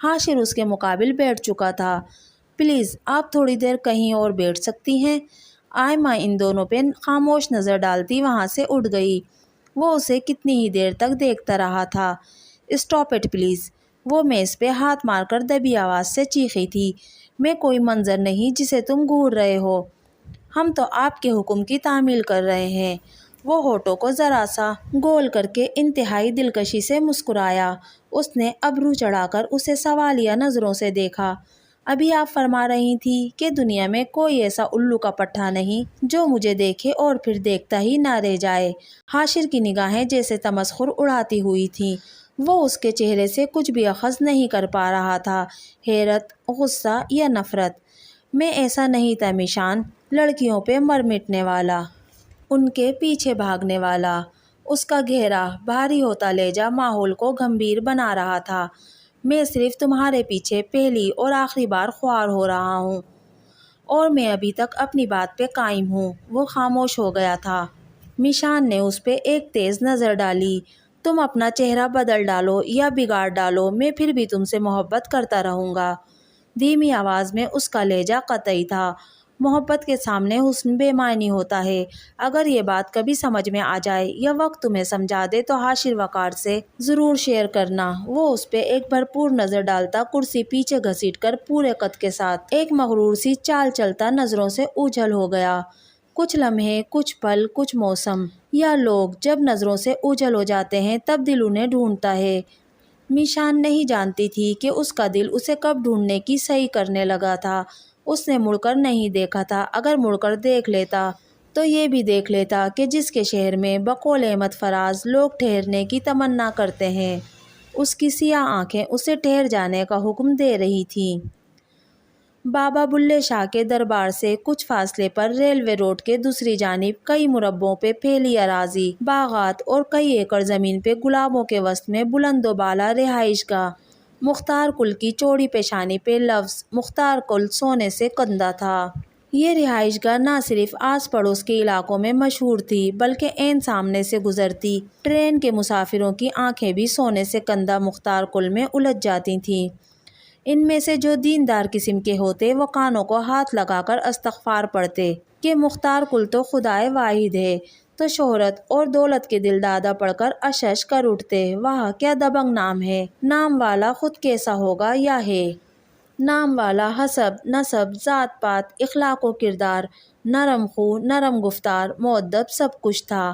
حاشر اس کے مقابل بیٹھ چکا تھا۔ پلیز آپ تھوڑی دیر کہیں اور بیٹھ سکتی ہیں؟ آئمہ ان دونوں پہ خاموش نظر ڈالتی وہاں سے اٹھ گئی۔ وہ اسے کتنی ہی دیر تک دیکھتا رہا تھا۔ اسٹاپ اٹ پلیز، وہ میز پہ ہاتھ مار کر دبی آواز سے چیخی تھی۔ میں کوئی منظر نہیں جسے تم گھور رہے ہو، ہم تو آپ کے حکم کی تعمیل کر رہے ہیں۔ وہ ہونٹوں کو ذرا سا گول کر کے انتہائی دلکشی سے مسکرایا۔ اس نے ابرو چڑھا کر اسے سوالیہ نظروں سے دیکھا۔ ابھی آپ فرما رہی تھی کہ دنیا میں کوئی ایسا الو کا پٹھا نہیں جو مجھے دیکھے اور پھر دیکھتا ہی نہ رہ جائے۔ حاشر کی نگاہیں جیسے تمسخر اڑاتی ہوئی تھیں۔ وہ اس کے چہرے سے کچھ بھی اخذ نہیں کر پا رہا تھا، حیرت، غصہ یا نفرت۔ میں ایسا نہیں تھا میشان، لڑکیوں پہ مر مٹنے والا، ان کے پیچھے بھاگنے والا۔ اس کا گہرا بھاری ہوتا لہجہ ماحول کو گھمبیر بنا رہا تھا۔ میں صرف تمہارے پیچھے پہلی اور آخری بار خوار ہو رہا ہوں، اور میں ابھی تک اپنی بات پہ قائم ہوں۔ وہ خاموش ہو گیا تھا۔ میشان نے اس پہ ایک تیز نظر ڈالی۔ تم اپنا چہرہ بدل ڈالو یا بگاڑ ڈالو، میں پھر بھی تم سے محبت کرتا رہوں گا۔ دھیمی آواز میں اس کا لہجہ قطعی تھا۔ محبت کے سامنے حسن بے معنی ہوتا ہے۔ اگر یہ بات کبھی سمجھ میں آ جائے یا وقت تمہیں سمجھا دے تو حاشر وقار سے ضرور شیئر کرنا۔ وہ اس پہ ایک بھرپور نظر ڈالتا کرسی پیچھے گھسیٹ کر پورے قد کے ساتھ ایک مغرور سی چال چلتا نظروں سے اوجھل ہو گیا۔ کچھ لمحے، کچھ پل، کچھ موسم یا لوگ جب نظروں سے اوجھل ہو جاتے ہیں تب دل انہیں ڈھونڈتا ہے۔ میشان نہیں جانتی تھی کہ اس کا دل اسے کب ڈھونڈنے کی صحیح کرنے لگا تھا۔ اس نے مڑ کر نہیں دیکھا تھا۔ اگر مڑ کر دیکھ لیتا تو یہ بھی دیکھ لیتا کہ جس کے شہر میں بقول احمد فراز لوگ ٹھہرنے کی تمنا کرتے ہیں، اس کی سیاہ آنکھیں اسے ٹھہر جانے کا حکم دے رہی تھیں۔ بابا بلے شاہ کے دربار سے کچھ فاصلے پر ریلوے روڈ کے دوسری جانب کئی مربعوں پہ پھیلی اراضی، باغات اور کئی ایکڑ زمین پہ گلابوں کے وسط میں بلند و بالا رہائش گاہ۔ مختار کل کی چوڑی پیشانی پہ لفظ مختار کل سونے سے کندہ تھا۔ یہ رہائش گاہ نہ صرف آس پڑوس کے علاقوں میں مشہور تھی بلکہ عین سامنے سے گزرتی ٹرین کے مسافروں کی آنکھیں بھی سونے سے کندہ مختار کل میں الجھ جاتی تھیں۔ ان میں سے جو دیندار قسم کے ہوتے وہ کانوں کو ہاتھ لگا کر استغفار پڑھتے کہ مختار کل تو خدائے واحد ہے، تو شہرت اور دولت کے دل دادا پڑھ کر اشش کر اٹھتے، واہ کیا دبنگ نام ہے! نام والا خود کیسا ہوگا یا ہے؟ نام والا حسب، نسب، ذات پات، اخلاق و کردار، نرم خو، نرم گفتار، مؤدب سب کچھ تھا۔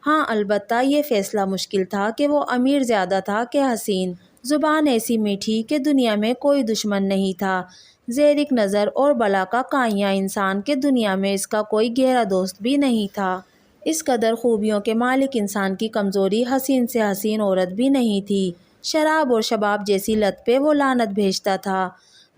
ہاں البتہ یہ فیصلہ مشکل تھا کہ وہ امیر زیادہ تھا کہ حسین، زبان ایسی میٹھی کہ دنیا میں کوئی دشمن نہیں تھا، زیرک نظر اور بلا کا کائیاں انسان کہ دنیا میں اس کا کوئی گہرا دوست بھی نہیں تھا۔ اس قدر خوبیوں کے مالک انسان کی کمزوری حسین سے حسین عورت بھی نہیں تھی۔ شراب اور شباب جیسی لت پہ وہ لعنت بھیجتا تھا۔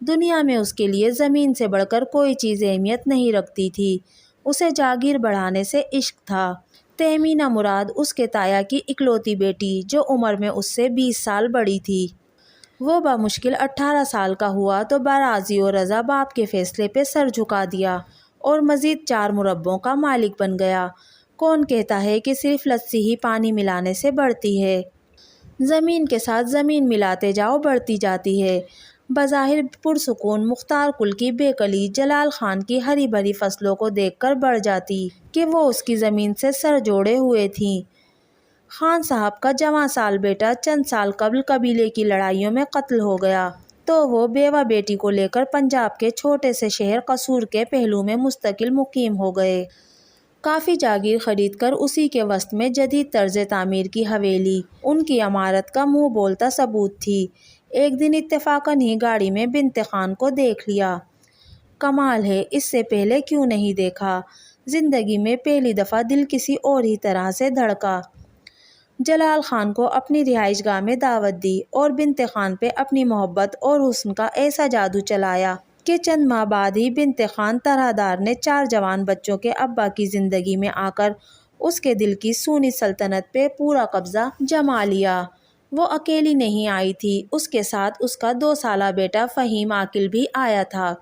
دنیا میں اس کے لیے زمین سے بڑھ کر کوئی چیز اہمیت نہیں رکھتی تھی۔ اسے جاگیر بڑھانے سے عشق تھا۔ تہمینہ مراد اس کے تایا کی اکلوتی بیٹی جو عمر میں اس سے 20 سال بڑی تھی۔ وہ بمشکل 18 سال کا ہوا تو براضی و رضا باپ کے فیصلے پہ سر جھکا دیا اور مزید 4 مربعوں کا مالک بن گیا۔ کون کہتا ہے کہ صرف لسی ہی پانی ملانے سے بڑھتی ہے؟ زمین کے ساتھ زمین ملاتے جاؤ، بڑھتی جاتی ہے۔ بظاہر پرسکون مختار کل کی بے کلی جلال خان کی ہری بھری فصلوں کو دیکھ کر بڑھ جاتی کہ وہ اس کی زمین سے سر جوڑے ہوئے تھیں۔ خان صاحب کا جواں سال بیٹا چند سال قبل قبیلے کی لڑائیوں میں قتل ہو گیا تو وہ بیوہ بیٹی کو لے کر پنجاب کے چھوٹے سے شہر قصور کے پہلو میں مستقل مقیم ہو گئے۔ کافی جاگیر خرید کر اسی کے وسط میں جدید طرز تعمیر کی حویلی ان کی عمارت کا منہ بولتا ثبوت تھی۔ ایک دن اتفاقاً ہی گاڑی میں بنت خان کو دیکھ لیا۔ کمال ہے، اس سے پہلے کیوں نہیں دیکھا؟ زندگی میں پہلی دفعہ دل کسی اور ہی طرح سے دھڑکا۔ جلال خان کو اپنی رہائش گاہ میں دعوت دی اور بنت خان پہ اپنی محبت اور حسن کا ایسا جادو چلایا کہ چند ماہ بعد ہی بنت خان طرح دار نے 4 جوان بچوں کے ابا کی زندگی میں آ کر اس کے دل کی سونی سلطنت پہ پورا قبضہ جما لیا۔ وہ اکیلی نہیں آئی تھی، اس کے ساتھ اس کا 2 سالہ بیٹا فہیم عاقل بھی آیا تھا۔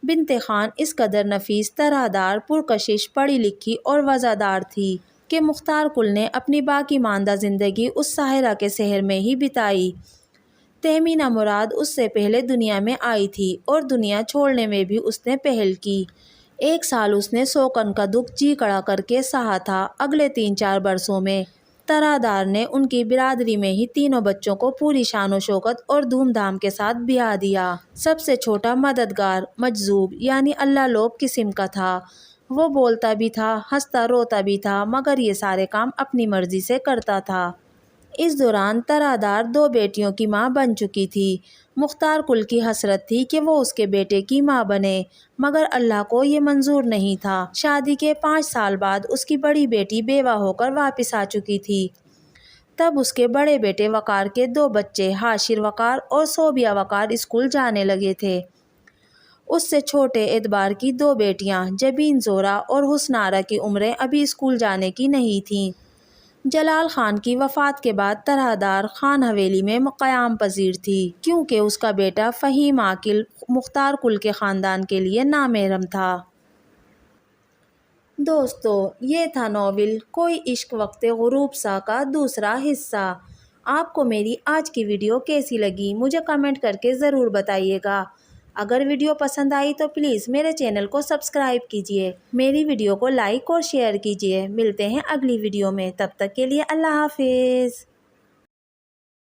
بنت خان اس قدر نفیس، طرح دار، پرکشش، پڑھی لکھی اور وزادار تھی کہ مختار کل نے اپنی باقی ماندہ زندگی اس ساحرہ کے شہر میں ہی بتائی۔ تہمینہ مراد اس سے پہلے دنیا میں آئی تھی اور دنیا چھوڑنے میں بھی اس نے پہل کی۔ 1 سال اس نے سوکن کا دکھ جی کڑا کر کے سہا تھا۔ اگلے 3-4 برسوں میں ترادار نے ان کی برادری میں ہی تینوں بچوں کو پوری شان و شوکت اور دھوم دھام کے ساتھ بیاہ دیا۔ سب سے چھوٹا مددگار مجذوب یعنی اللہ لوب قسم کا تھا۔ وہ بولتا بھی تھا، ہنستا روتا بھی تھا، مگر یہ سارے کام اپنی مرضی سے کرتا تھا۔ اس دوران ترادار 2 بیٹیوں کی ماں بن چکی تھی۔ مختار کل کی حسرت تھی کہ وہ اس کے بیٹے کی ماں بنے، مگر اللہ کو یہ منظور نہیں تھا۔ شادی کے 5 سال بعد اس کی بڑی بیٹی بیوہ ہو کر واپس آ چکی تھی۔ تب اس کے بڑے بیٹے وقار کے 2 بچے حاشر وقار اور صوبیہ وقار اسکول جانے لگے تھے۔ اس سے چھوٹے اعتبار کی 2 بیٹیاں جبین زہرہ اور حسن آرا کی عمریں ابھی اسکول جانے کی نہیں تھیں۔ جلال خان کی وفات کے بعد ترادار خان حویلی میں قیام پذیر تھی، کیونکہ اس کا بیٹا فہیم عاقل مختار کل کے خاندان کے لیے نامحرم تھا۔ دوستو، یہ تھا ناول کوئی عشق وقت غروب سا کا دوسرا حصہ۔ آپ کو میری آج کی ویڈیو کیسی لگی مجھے کمنٹ کر کے ضرور بتائیے گا۔ اگر ویڈیو پسند آئی تو پلیز میرے چینل کو سبسکرائب کیجیے، میری ویڈیو کو لائک اور شیئر کیجیے۔ ملتے ہیں اگلی ویڈیو میں، تب تک کے لیے اللہ حافظ۔